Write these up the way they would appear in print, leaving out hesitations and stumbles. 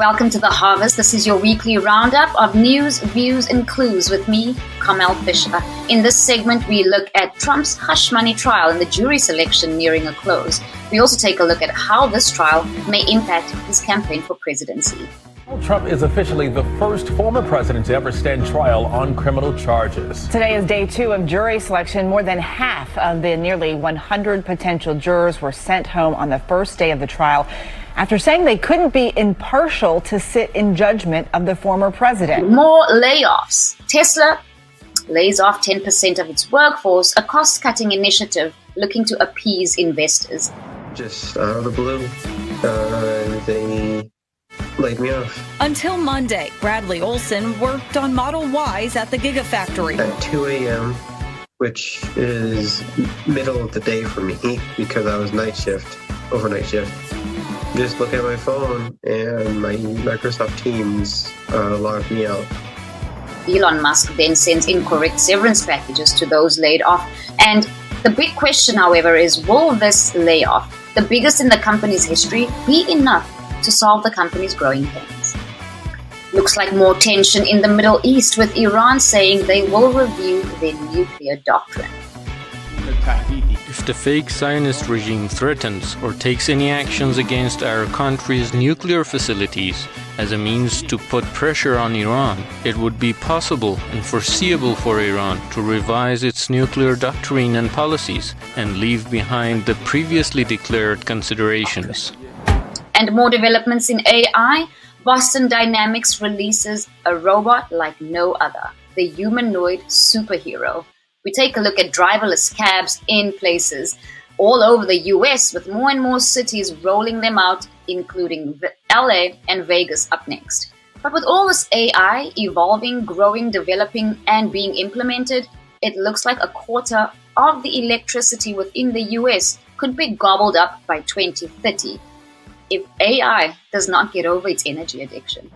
welcome to The Harvest. This is your weekly roundup of news, views, and clues with me, Carmel Fisher. In this segment, we look at Trump's hush money trial and the jury selection nearing a close. We also take a look at how this trial may impact his campaign for presidency. Trump is officially the first former president to ever stand trial on criminal charges. Today is day 2 of jury selection. More than half of the nearly 100 potential jurors were sent home on the first day of the trial after saying they couldn't be impartial to sit in judgment of the former president. More layoffs. Tesla lays off 10% of its workforce, a cost-cutting initiative looking to appease investors. Just out of the blue, they laid me off. Until Monday, Bradley Olson worked on Model Ys at the Gigafactory. At 2 a.m., which is middle of the day for me because I was overnight shift. Just look at my phone and my Microsoft Teams logged me out. Elon Musk then sends incorrect severance packages to those laid off. And the big question, however, is will this layoff, the biggest in the company's history, be enough to solve the company's growing pains? Looks like more tension in the Middle East, with Iran saying they will review their nuclear doctrine. If the fake Zionist regime threatens or takes any actions against our country's nuclear facilities as a means to put pressure on Iran, it would be possible and foreseeable for Iran to revise its nuclear doctrine and policies and leave behind the previously declared considerations. And more developments in AI. Boston Dynamics releases a robot like no other, the Humanoid superhero. We take a look at driverless cabs in places all over the US, with more and more cities rolling them out, including LA and Vegas up next. But with all this AI evolving, growing, developing, and being implemented, it looks like a quarter of the electricity within the US could be gobbled up by 2030 if AI does not get over its energy addiction.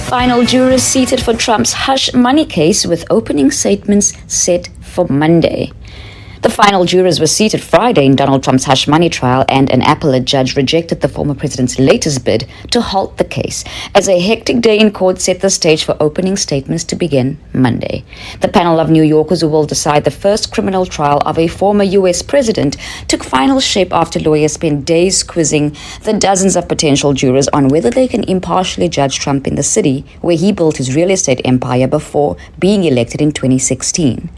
Final jurors seated for Trump's hush money case, with opening statements set for Monday. The final jurors were seated Friday in Donald Trump's hush money trial, and an appellate judge rejected the former president's latest bid to halt the case, as a hectic day in court set the stage for opening statements to begin Monday. The panel of New Yorkers who will decide the first criminal trial of a former U.S. president took final shape after lawyers spent days quizzing the dozens of potential jurors on whether they can impartially judge Trump in the city where he built his real estate empire before being elected in 2016.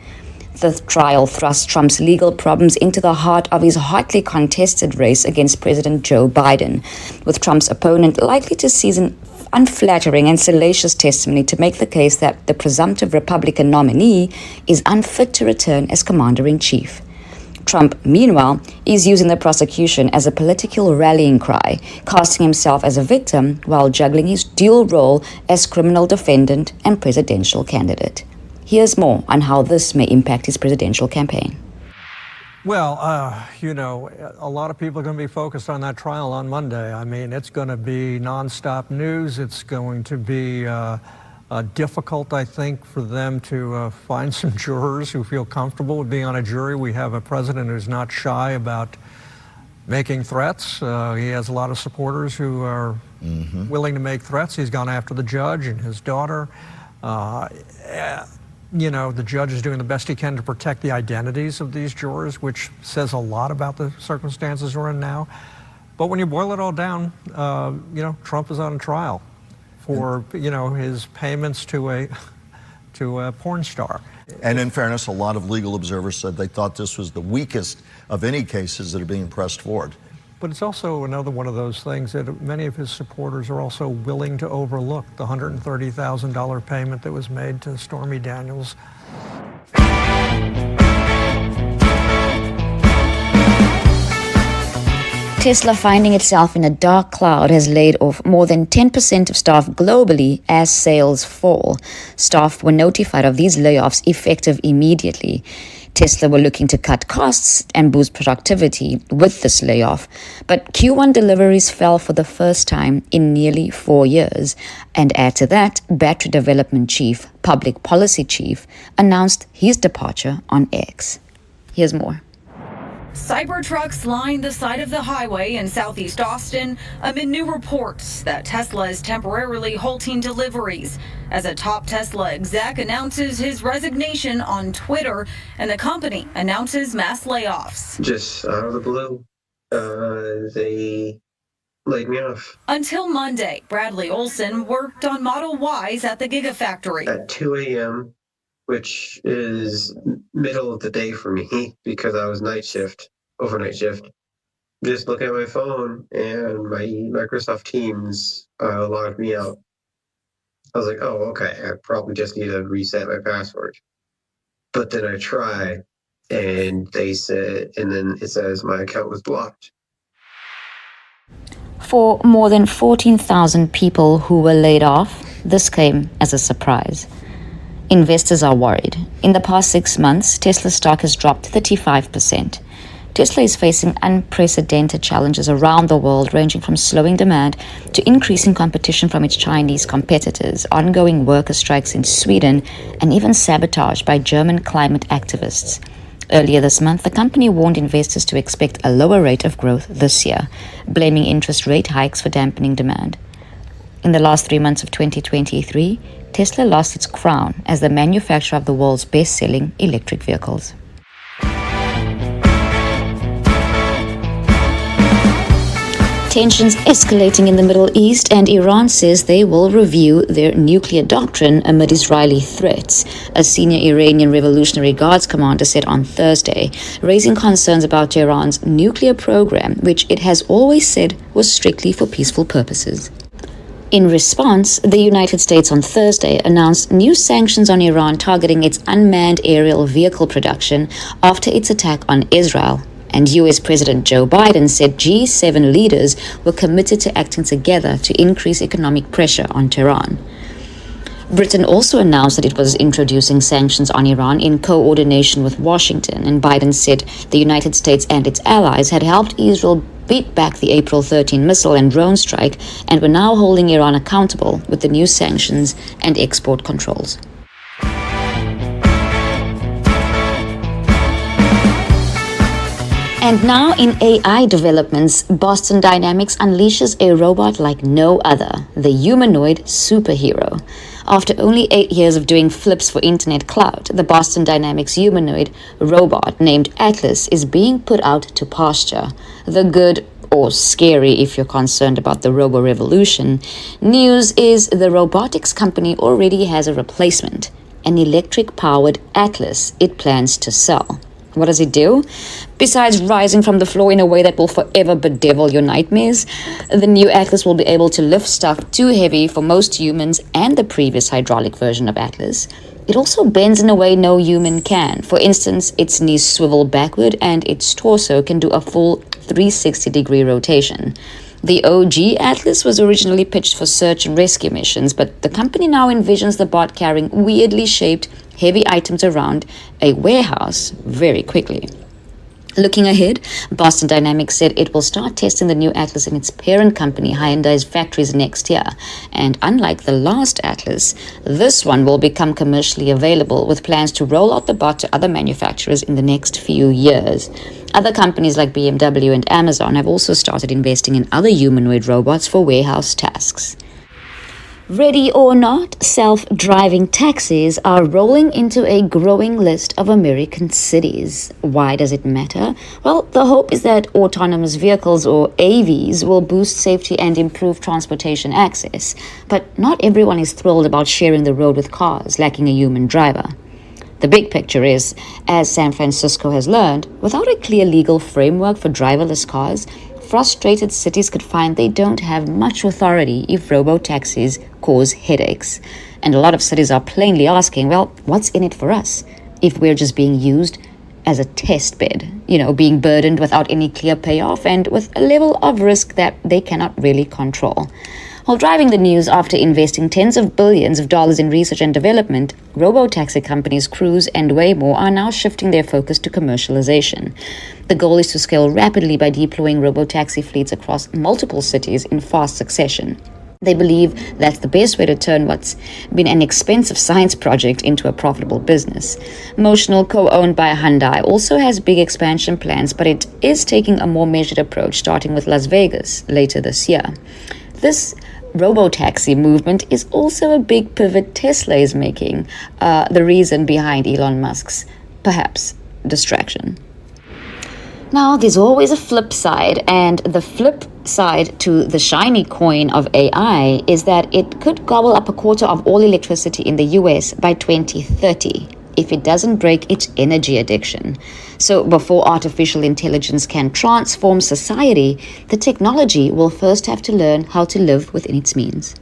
The trial thrust Trump's legal problems into the heart of his hotly contested race against President Joe Biden, with Trump's opponent likely to seize an unflattering and salacious testimony to make the case that the presumptive Republican nominee is unfit to return as commander-in-chief. Trump, meanwhile, is using the prosecution as a political rallying cry, casting himself as a victim while juggling his dual role as criminal defendant and presidential candidate. Here's more on how this may impact his presidential campaign. Well, a lot of people are going to be focused on that trial on Monday. I mean, it's going to be nonstop news. It's going to be difficult, I think, for them to find some jurors who feel comfortable with being on a jury. We have a president who's not shy about making threats. He has a lot of supporters who are willing to make threats. He's gone after the judge and his daughter. The judge is doing the best he can to protect the identities of these jurors, which says a lot about the circumstances we're in now. But when you boil it all down, Trump is on trial for, his payments to a porn star. And in fairness, a lot of legal observers said they thought this was the weakest of any cases that are being pressed forward. But it's also another one of those things that many of his supporters are also willing to overlook, the $130,000 payment that was made to Stormy Daniels. Tesla, finding itself in a dark cloud, has laid off more than 10% of staff globally as sales fall. Staff were notified of these layoffs effective immediately. Tesla were looking to cut costs and boost productivity with this layoff. But Q1 deliveries fell for the first time in nearly 4 years. And add to that, battery development chief, public policy chief, announced his departure on X. Here's more. Cybertrucks line the side of the highway in southeast Austin amid new reports that Tesla is temporarily halting deliveries as a top Tesla exec announces his resignation on Twitter and the company announces mass layoffs. Just out of the blue, they laid me off. Until Monday, Bradley Olson worked on Model Ys at the Gigafactory. At 2 a.m., which is middle of the day for me because I was overnight shift. Just look at my phone and my Microsoft Teams logged me out. I was like, oh, okay, I probably just need to reset my password. But then I try, and then it says my account was blocked. For more than 14,000 people who were laid off, this came as a surprise. Investors are worried. In the past 6 months, Tesla stock has dropped 35%. Tesla is facing unprecedented challenges around the world, ranging from slowing demand to increasing competition from its Chinese competitors, ongoing worker strikes in Sweden, and even sabotage by German climate activists. Earlier this month, the company warned investors to expect a lower rate of growth this year, blaming interest rate hikes for dampening demand. In the last 3 months of 2023, Tesla lost its crown as the manufacturer of the world's best-selling electric vehicles. Tensions escalating in the Middle East, and Iran says they will review their nuclear doctrine amid Israeli threats, a senior Iranian Revolutionary Guards commander said on Thursday, raising concerns about Tehran's nuclear program, which it has always said was strictly for peaceful purposes. In response, the United States on Thursday announced new sanctions on Iran targeting its unmanned aerial vehicle production after its attack on Israel. And US President Joe Biden said G7 leaders were committed to acting together to increase economic pressure on Tehran. Britain also announced that it was introducing sanctions on Iran in coordination with Washington, and Biden said the United States and its allies had helped Israel beat back the April 13 missile and drone strike and were now holding Iran accountable with the new sanctions and export controls. And now in AI developments, Boston Dynamics unleashes a robot like no other, the Humanoid superhero. After only 8 years of doing flips for Internet Cloud, the Boston Dynamics humanoid robot named Atlas is being put out to pasture. The good, or scary if you're concerned about the robo-revolution, news is the robotics company already has a replacement, an electric-powered Atlas it plans to sell. What does it do? Besides rising from the floor in a way that will forever bedevil your nightmares, the new Atlas will be able to lift stuff too heavy for most humans and the previous hydraulic version of Atlas. It also bends in a way no human can. For instance, its knees swivel backward and its torso can do a full 360-degree rotation. The OG Atlas was originally pitched for search and rescue missions, but the company now envisions the bot carrying weirdly shaped heavy items around a warehouse very quickly. Looking ahead, Boston Dynamics said it will start testing the new Atlas in its parent company Hyundai's factories next year. And unlike the last Atlas, this one will become commercially available with plans to roll out the bot to other manufacturers in the next few years. Other companies like BMW and Amazon have also started investing in other humanoid robots for warehouse tasks. Ready or not, self-driving taxis are rolling into a growing list of American cities. Why does it matter? Well, the hope is that autonomous vehicles, or AVs, will boost safety and improve transportation access. But not everyone is thrilled about sharing the road with cars lacking a human driver. The big picture is, as San Francisco has learned, without a clear legal framework for driverless cars, frustrated cities could find they don't have much authority if robo-taxis cause headaches. And a lot of cities are plainly asking, well, what's in it for us if we're just being used as a test bed, being burdened without any clear payoff and with a level of risk that they cannot really control. While driving the news after investing tens of billions of dollars in research and development, robo-taxi companies Cruise and Waymo are now shifting their focus to commercialization. The goal is to scale rapidly by deploying robo-taxi fleets across multiple cities in fast succession. They believe that's the best way to turn what's been an expensive science project into a profitable business. Motional, co-owned by Hyundai, also has big expansion plans, but it is taking a more measured approach, starting with Las Vegas later this year. This robo-taxi movement is also a big pivot Tesla is making, the reason behind Elon Musk's, perhaps, distraction. Now, there's always a flip side, and the flip side to the shiny coin of AI is that it could gobble up a quarter of all electricity in the US by 2030 if it doesn't break its energy addiction. So before artificial intelligence can transform society, the technology will first have to learn how to live within its means.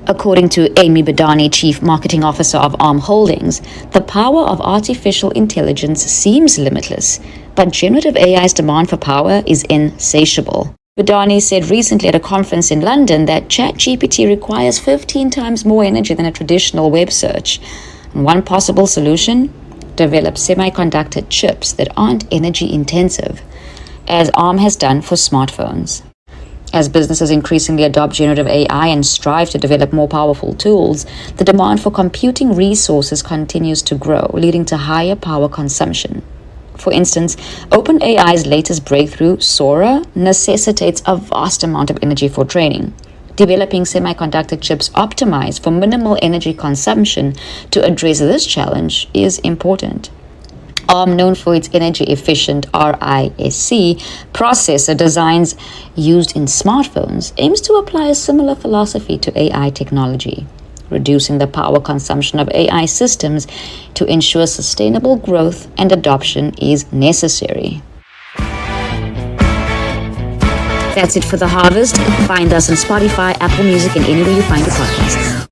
According to Amy Badani, Chief Marketing Officer of ARM Holdings, the power of artificial intelligence seems limitless, but generative AI's demand for power is insatiable. Badani said recently at a conference in London that ChatGPT requires 15 times more energy than a traditional web search. And one possible solution? Develop semiconductor chips that aren't energy intensive, as ARM has done for smartphones. As businesses increasingly adopt generative AI and strive to develop more powerful tools, the demand for computing resources continues to grow, leading to higher power consumption. For instance, OpenAI's latest breakthrough, Sora, necessitates a vast amount of energy for training. Developing semiconductor chips optimized for minimal energy consumption to address this challenge is important. ARM, known for its energy-efficient RISC processor designs used in smartphones, aims to apply a similar philosophy to AI technology, reducing the power consumption of AI systems to ensure sustainable growth and adoption is necessary. That's it for The Harvest. Find us on Spotify, Apple Music, and anywhere you find your podcasts.